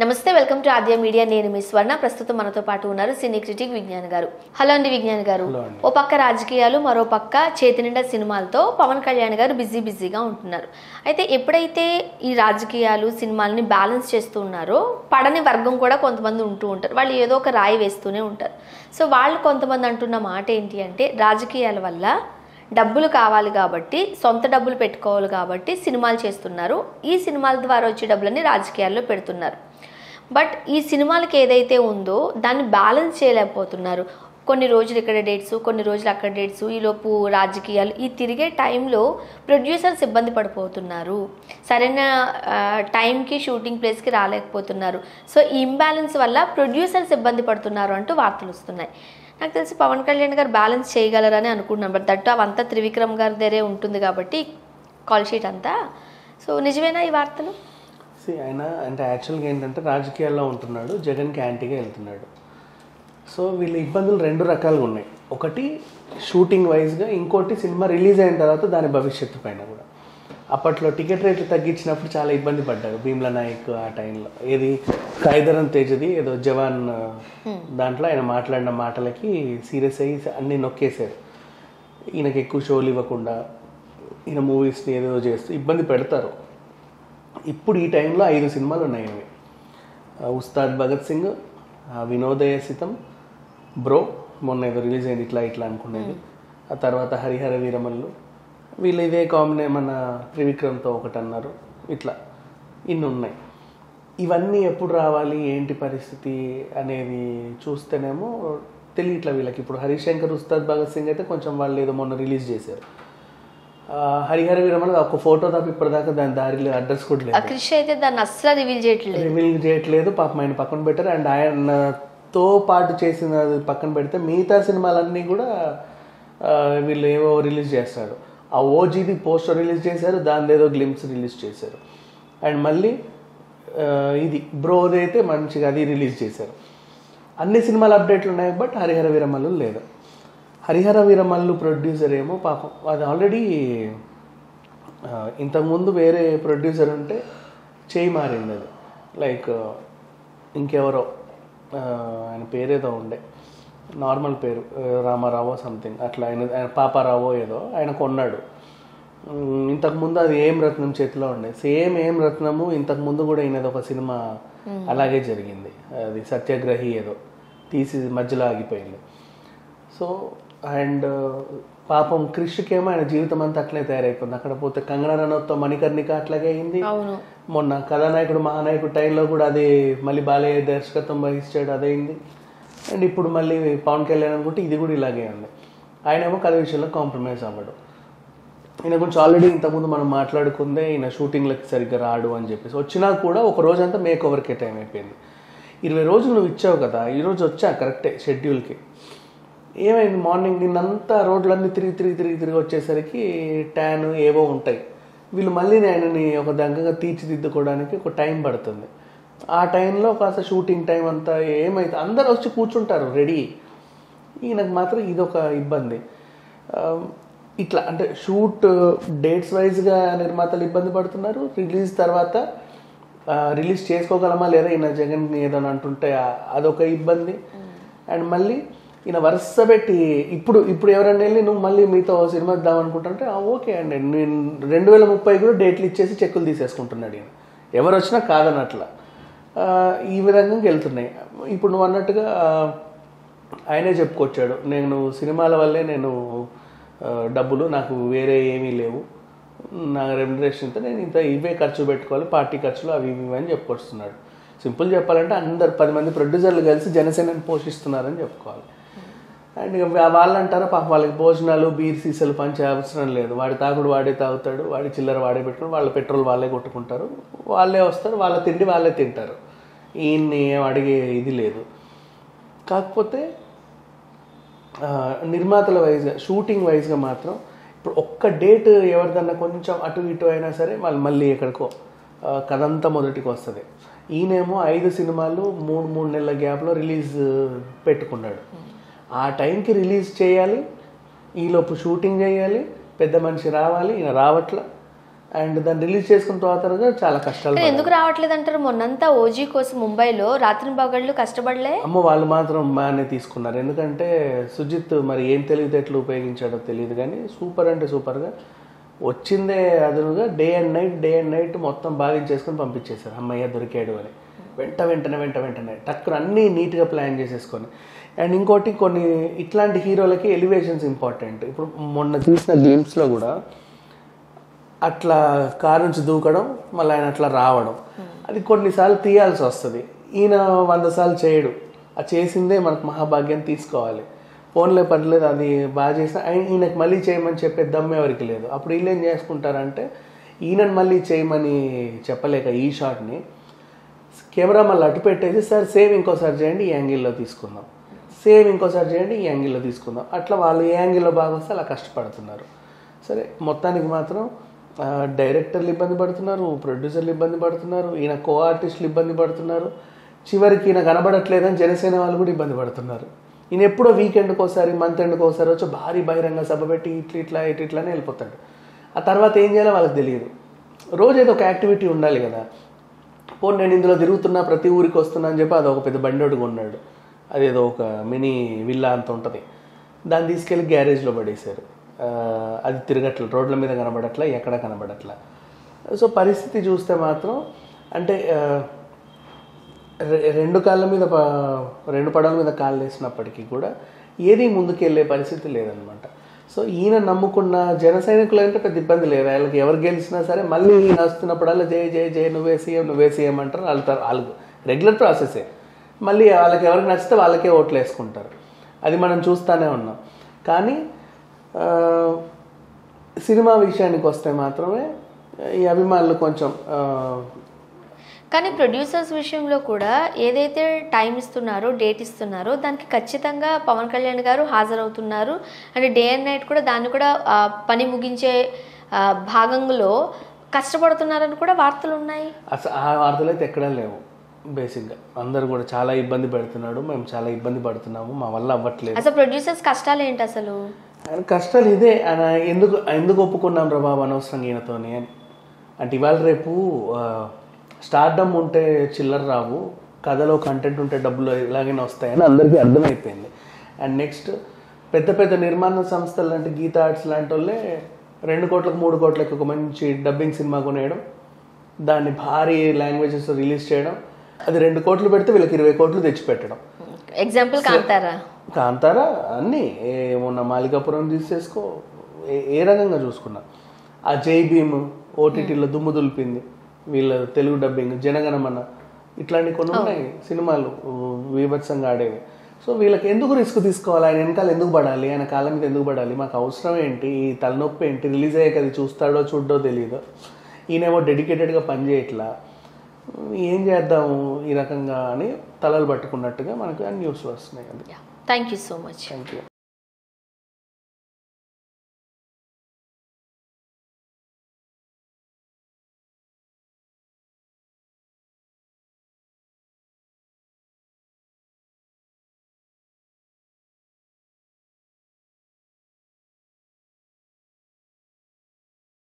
నమస్తే, welcome to Aadya media. నేను మీ స్వర్ణ. ప్రస్తుతం మనతో పాటు ఉన్నారు సినీ క్రిటిక్ విజ్ఞాన్ గారు. హలో అండి విజ్ఞాన్ గారు. ఓ పక్క రాజకీయాలు, మరో పక్క చేతి నిండా సినిమాలతో పవన్ కళ్యాణ్ గారు బిజీగా ఉంటున్నారు. అయితే ఎప్పుడైతే ఈ రాజకీయాలు సినిమాలని బ్యాలెన్స్ చేస్తూ ఉన్నారో పడని వర్గం కూడా కొంతమంది ఉంటూ ఉంటారు. వాళ్ళు ఏదో ఒక రాయి వేస్తూనే ఉంటారు. సో వాళ్ళు కొంతమంది అంటున్న మాట ఏంటి అంటే, రాజకీయాల వల్ల డబ్బులు కావాలి కాబట్టి, సొంత డబ్బులు పెట్టుకోవాలి కాబట్టి సినిమాలు చేస్తున్నారు. ఈ సినిమాల ద్వారా వచ్చే డబ్బులని రాజకీయాల్లో పెడుతున్నారు. బట్ ఈ సినిమాలకి ఏదైతే ఉందో దాన్ని బ్యాలెన్స్ చేయలేకపోతున్నారు. కొన్ని రోజులు ఇక్కడ డేట్స్, కొన్ని రోజులు అక్కడ డేట్స్, ఈలోపు రాజకీయాలు, ఈ తిరిగే టైంలో ప్రొడ్యూసర్స్ ఇబ్బంది పడిపోతున్నారు. సరైన టైంకి షూటింగ్ ప్లేస్కి రాలేకపోతున్నారు. సో ఈ ఇంబ్యాలెన్స్ వల్ల ప్రొడ్యూసర్స్ ఇబ్బంది పడుతున్నారు అంటూ వార్తలు వస్తున్నాయి. నాకు తెలిసి పవన్ కళ్యాణ్ గారు బ్యాలెన్స్ చేయగలరని అనుకుంటున్నాను. బట్ దట్టు అవంతా త్రివిక్రమ్ గారి దగ్గరే ఉంటుంది కాబట్టి కాల్ షీట్ అంతా. సో నిజమేనా ఈ వార్తలు? ఆయన అంటే యాక్చువల్గా ఏంటంటే రాజకీయాల్లో ఉంటున్నాడు, జగన్కి యాంటీగా వెళ్తున్నాడు. సో వీళ్ళ ఇబ్బందులు రెండు రకాలుగా ఉన్నాయి. ఒకటి షూటింగ్ వైజ్గా, ఇంకోటి సినిమా రిలీజ్ అయిన తర్వాత దాని భవిష్యత్తు పైన కూడా. అప్పట్లో టికెట్ రేట్లు తగ్గించినప్పుడు చాలా ఇబ్బంది పడ్డారు భీమ్లా నాయక్ ఆ టైంలో. ఏది ఖైదరన్ తేజది ఏదో జవాన్ దాంట్లో ఆయన మాట్లాడిన మాటలకి సీరియస్ అయ్యి అన్నీ నొక్కేశారు. ఈయనకి ఎక్కువ షోలు ఇవ్వకుండా ఈయన మూవీస్ని ఏదో చేస్తూ ఇబ్బంది పెడతారు. ఇప్పుడు ఈ టైంలో 5 సినిమాలు ఉన్నాయి. అవి ఉస్తాద్ భగత్ సింగ్, వినోదయసితం, బ్రో మొన్న ఏదో రిలీజ్ అయింది ఇట్లా అనుకునేది. ఆ తర్వాత హరిహర వీరమల్లు, వీళ్ళు ఇదే మన త్రివిక్రమ్తో ఒకటి అన్నారు. ఇట్లా ఇన్ని ఉన్నాయి. ఇవన్నీ ఎప్పుడు రావాలి, ఏంటి పరిస్థితి అనేది చూస్తేనేమో తెలియట్లా వీళ్ళకి. ఇప్పుడు హరిశంకర్, ఉస్తాద్ భగత్ సింగ్ అయితే కొంచెం వాళ్ళు ఏదో మొన్న రిలీజ్ చేశారు. హరిహర వీరమల్లు ఒక ఫోటో తప్ప ఇప్పటిదాకా దాని దారిలో అడ్రస్ కూడా లేదు. క్రిష్ అయితే దాన్ని అస్సలు రివీల్ చేయట్లేదు. పాపం ఆయన పక్కన పెట్టారు. అండ్ ఆయనతో పాటు చేసిన పక్కన పెడితే మిగతా సినిమాలన్నీ కూడా వీళ్ళు ఏవో రిలీజ్ చేస్తారు. ఆ ఓజీది పోస్టర్ రిలీజ్ చేశారు, దాని ఏదో గ్లిమ్స్ రిలీజ్ చేశారు. అండ్ మళ్ళీ ఇది బ్రోది అయితే మంచిగా అది రిలీజ్ చేశారు. అన్ని సినిమాల అప్డేట్లు ఉన్నాయి, బట్ హరిహర వీరమల్లు లేదు. హరిహర వీరమల్లు ప్రొడ్యూసర్ ఏమో పాపం అది ఆల్రెడీ ఇంతకుముందు వేరే ప్రొడ్యూసర్ ఉంటే చేయి మారింది. అది లైక్ ఇంకెవరో ఆయన పేరేదో ఉండే, నార్మల్ పేరు రామారావో సంథింగ్ అట్లా, ఆయన పాపారావో ఏదో ఆయన కొన్నాడు. ఇంతకుముందు అది ఏం రత్నం చేతిలో ఉండే. సేమ్ ఏం రత్నము ఇంతకుముందు కూడా ఈయనది ఒక సినిమా అలాగే జరిగింది. అది సత్యాగ్రహి ఏదో తీసి మధ్యలో ఆగిపోయింది. సో అండ్ పాపం క్రిష్కేమో ఆయన జీవితం అంతా అట్లే తయారైపోయింది. అక్కడ పోతే కంగనా రనౌత్తో మణికర్ణిక అట్లాగే అయింది. మొన్న కథానాయకుడు మహానాయకుడు టైంలో కూడా అది మళ్ళీ బాలయ్య దర్శకత్వం వహించాడు, అదైంది. అండ్ ఇప్పుడు మళ్ళీ పవన్ కళ్యాణ్ అనుకుంటే ఇది కూడా ఇలాగే ఉంది. ఆయనేమో కథ విషయంలో కాంప్రమైజ్ అవ్వడు. ఈయన గురించి ఆల్రెడీ ఇంతకుముందు మనం మాట్లాడుకుందే, ఈయన షూటింగ్లకి సరిగ్గా రాడు అని చెప్పేసి. వచ్చినా కూడా ఒక రోజంతా మేక్ ఓవర్కే టైం అయిపోయింది. 20 రోజులు నువ్వు ఇచ్చావు కదా, ఈరోజు వచ్చా కరెక్టే షెడ్యూల్కి. ఏమైంది, మార్నింగ్ నిన్నంతా రోడ్లన్నీ తిరిగి వచ్చేసరికి ట్యాన్ ఏవో ఉంటాయి. వీళ్ళు మళ్ళీ ఆయనని ఒక దగ్గరగా తీర్చిదిద్దుకోవడానికి ఒక టైం పడుతుంది. ఆ టైంలో కాస్త షూటింగ్ టైం అంతా ఏమైతే అందరు వచ్చి కూర్చుంటారు రెడీ. ఈయనకు మాత్రం ఇదొక ఇబ్బంది. ఇట్లా అంటే షూట్ డేట్స్ వైజ్గా నిర్మాతలు ఇబ్బంది పడుతున్నారు. రిలీజ్ తర్వాత రిలీజ్ చేసుకోగలమా లేదా ఈయన జగన్ ఏదైనా అంటుంటే అదొక ఇబ్బంది. అండ్ మళ్ళీ ఈయన వరుస పెట్టి ఇప్పుడు ఎవరైనా వెళ్ళి నువ్వు మళ్ళీ మీతో సినిమా ఇద్దాం అనుకుంటుంటే ఓకే అండి, నేను 2030 కూడా డేట్లు ఇచ్చేసి చెక్కులు తీసేసుకుంటున్నాడు ఈయన. ఎవరు వచ్చినా కాదన్నట్లా ఈ విధంగా వెళ్తున్నాయి. ఇప్పుడు నువ్వు అన్నట్టుగా ఆయనే చెప్పుకొచ్చాడు, నేను సినిమాల వల్లే నేను డబ్బులు నాకు వేరే ఏమీ లేవు, నా రెమ్యునరేషన్తో నేను ఇంత ఇవే ఖర్చు పెట్టుకోవాలి, పార్టీ ఖర్చులు అవి ఇవి అని చెప్పుకొస్తున్నాడు. సింపుల్ చెప్పాలంటే అందరు 10 మంది ప్రొడ్యూసర్లు కలిసి జనసేనని పోషిస్తున్నారని చెప్పుకోవాలి. అండ్ వాళ్ళు అంటారు పాప వాళ్ళకి భోజనాలు బీర్ సీసాలు పంచే అవసరం లేదు, వాడి తాగుడు వాడే తాగుతాడు, వాడి చిల్లర వాడే పెట్టుకుని వాళ్ళ పెట్రోల్ వాళ్ళే కొట్టుకుంటారు, వాళ్ళే వస్తారు, వాళ్ళ తిండి వాళ్ళే తింటారు, ఈయన్ని అడిగే ఇది లేదు. కాకపోతే నిర్మాతల వైజ్గా షూటింగ్ వైజ్గా మాత్రం ఇప్పుడు ఒక్క డేట్ ఎవరిదన్నా కొంచెం అటు ఇటు అయినా సరే వాళ్ళు మళ్ళీ ఎక్కడికో కథంతా మొదటికి వస్తుంది. ఈయనేమో 5 సినిమాలు 3 నెలల గ్యాప్లో రిలీజ్ పెట్టుకున్నాడు. ఆ టైంకి రిలీజ్ చేయాలి, ఈలోపు షూటింగ్ చేయాలి, పెద్ద మనిషి రావాలి, ఈయన రావట్ల. అండ్ దాన్ని రిలీజ్ చేసుకున్న తర్వాత చాలా కష్టాలు ఎందుకు రావట్లేదు అంటారు? మొన్నంతా ఓజీ కోసం ముంబైలో రాత్రి పగళ్ళు కష్టపడలే. అమ్మ వాళ్ళు మాత్రం బాగానే తీసుకున్నారు, ఎందుకంటే సుజిత్ మరి ఏం తెలివితేటలు ఉపయోగించాడో తెలియదు కానీ సూపర్ అంటే సూపర్గా వచ్చిందే అదునుగా డే అండ్ నైట్ మొత్తం భావించేసుకొని పంపించేశారు. అమ్మయ్య దొరికాడు అని వెంటనే టక్కున అన్నీ నీట్గా ప్లాన్ చేసేసుకొని. అండ్ ఇంకోటి కొన్ని ఇట్లాంటి హీరోలకి ఎలివేషన్స్ ఇంపార్టెంట్. ఇప్పుడు మొన్న చూసిన గేమ్స్లో కూడా అట్లా కారు నుంచి దూకడం, మళ్ళీ ఆయన అట్లా రావడం, అది కొన్నిసార్లు తీయాల్సి వస్తుంది. ఈయన 100 సార్లు చేయడు, అది చేసిందే మనకు మహాభాగ్యం తీసుకోవాలి. ఫోన్లే పర్లేదు అది బాగా చేసిన ఈయనకు మళ్ళీ చేయమని చెప్పే దమ్ము ఎవరికి లేదు. అప్పుడు వీళ్ళు ఏం చేసుకుంటారంటే ఈయనను మళ్ళీ చేయమని చెప్పలేక ఈ షాట్ని కెమెరా మళ్ళీ అటు పెట్టేసి సార్ సేమ్ ఇంకోసారి చేయండి ఈ యాంగిల్లో తీసుకుందాం, సేమ్ ఇంకోసారి చేయండి ఈ యాంగిల్లో తీసుకుందాం, అట్లా వాళ్ళు ఏ యాంగిల్లో బాగా వస్తే అలా కష్టపడుతున్నారు. సరే మొత్తానికి మాత్రం డైరెక్టర్లు ఇబ్బంది పడుతున్నారు, ప్రొడ్యూసర్లు ఇబ్బంది పడుతున్నారు, ఈయన కో ఆర్టిస్టులు ఇబ్బంది పడుతున్నారు, చివరికి ఈయన కనబడట్లేదని జనసేన వాళ్ళు కూడా ఇబ్బంది పడుతున్నారు. ఈయన ఎప్పుడో వీకెండ్కి ఒకసారి మంత్ ఎండ్కి ఒకసారి వచ్చి భారీ బహిరంగ సభ పెట్టి ఇట్లానే వెళ్ళిపోతాడు. ఆ తర్వాత ఏం చేయాలో వాళ్ళకి తెలియదు. రోజు ఏదో ఒక యాక్టివిటీ ఉండాలి కదా. పోనీ నేను ఇందులో తిరుగుతున్నా ప్రతి ఊరికి వస్తున్నా అని చెప్పి అదొక పెద్ద బండి కొన్నాడు, అదేదో ఒక మినీ విల్లా అంత ఉంటుంది, దాన్ని తీసుకెళ్ళి గ్యారేజ్లో పడేశారు. అది తిరగట్ల, రోడ్ల మీద కనబడట్లా, ఎక్కడ కనబడట్లా. సో పరిస్థితి చూస్తే మాత్రం అంటే రెండు పడవల మీద కాళ్ళు వేసినప్పటికీ కూడా ఏది ముందుకెళ్ళే పరిస్థితి లేదనమాట. సో ఈయన నమ్ముకున్న జన సైనికులు అంటే పెద్ద ఇబ్బంది లేదు, వాళ్ళకి ఎవరు గెలిచినా సరే మళ్ళీ ఈయన వస్తున్నప్పుడల్లా జయ నువ్వే సీఎం అంటారు. వాళ్ళు రెగ్యులర్ ప్రాసెసే, మళ్ళీ వాళ్ళకి ఎవరికి నచ్చితే వాళ్ళకే ఓట్లు వేసుకుంటారు. అది మనం చూస్తూనే ఉన్నాం. కానీ సినిమా విషయానికి వస్తే మాత్రమే ఈ అభిమానులు కొంచెం కానీ ప్రొడ్యూసర్స్ విషయంలో కూడా ఏదైతే టైం ఇస్తున్నారో, డేట్ ఇస్తున్నారో దానికి ఖచ్చితంగా పవన్ కళ్యాణ్ గారు హాజరవుతున్నారు. అంటే డే అండ్ నైట్ కూడా దాన్ని కూడా పని ముగించే భాగంలో కష్టపడుతున్నారని కూడా వార్తలు ఉన్నాయి. అసలు ఆ వార్తలు అయితే ఎక్కడా లేవు. బేసిక్గా అందరు కూడా చాలా ఇబ్బంది పెడుతున్నాడు, మేము చాలా ఇబ్బంది పడుతున్నాము, మా వల్ల అవ్వట్లేదు. అసలు ప్రొడ్యూసర్స్ కష్టాలు ఏంటి అసలు? కష్టాలు ఇదే, ఎందుకు ఒప్పుకున్నాం రా బాబు అనవసరంగా ఈయనతోని అని. అంటే ఇవాళ రేపు స్టార్డమ్ ఉంటే చిల్లర రావు, కథలో కంటెంట్ ఉంటే డబ్బులు ఎలాగైనా వస్తాయని అందరికీ అర్థమైపోయింది. అండ్ నెక్స్ట్ పెద్ద నిర్మాణ సంస్థలు అంటే గీతా ఆర్ట్స్ లాంటి వాళ్ళే 2 కోట్లకు 3 కోట్లకు ఒక మంచి డబ్బింగ్ సినిమా కొనేయడం, దాన్ని భారీ లాంగ్వేజెస్ రిలీజ్ చేయడం, అది 2 కోట్లు పెడితే వీళ్ళకి 20 కోట్లు తెచ్చిపెట్టడం. ఎగ్జాంపుల్ కాంతారా అన్నీ, మొన్న మాలికాపురం తీసేసుకో, ఏ రకంగా చూసుకున్నా. ఆ జై భీమ్ ఓటీటీలో దుమ్ము దులిపింది, వీళ్ళ తెలుగు డబ్బింగ్ జనగణమన, ఇట్లాంటి కొన్ని ఉన్నాయి సినిమాలు వీభత్సంగా ఆడేవి. సో వీళ్ళకి ఎందుకు రిస్క్ తీసుకోవాలి, ఆయన వెనకాల ఎందుకు పడాలి, ఆయన కాళ్ళ మీద ఎందుకు పడాలి, మాకు అవసరం ఏంటి, ఈ తలనొప్పి ఏంటి, రిలీజ్ అయ్యాక అది చూస్తాడో చూడ్డో తెలియదు, ఈయనేమో డెడికేటెడ్గా పనిచేయట్లా, ఏం చేద్దాము ఈ రకంగా అని తలలు పట్టుకున్నట్టుగా మనకు న్యూస్లు వస్తున్నాయి. Thank you so much. Thank you.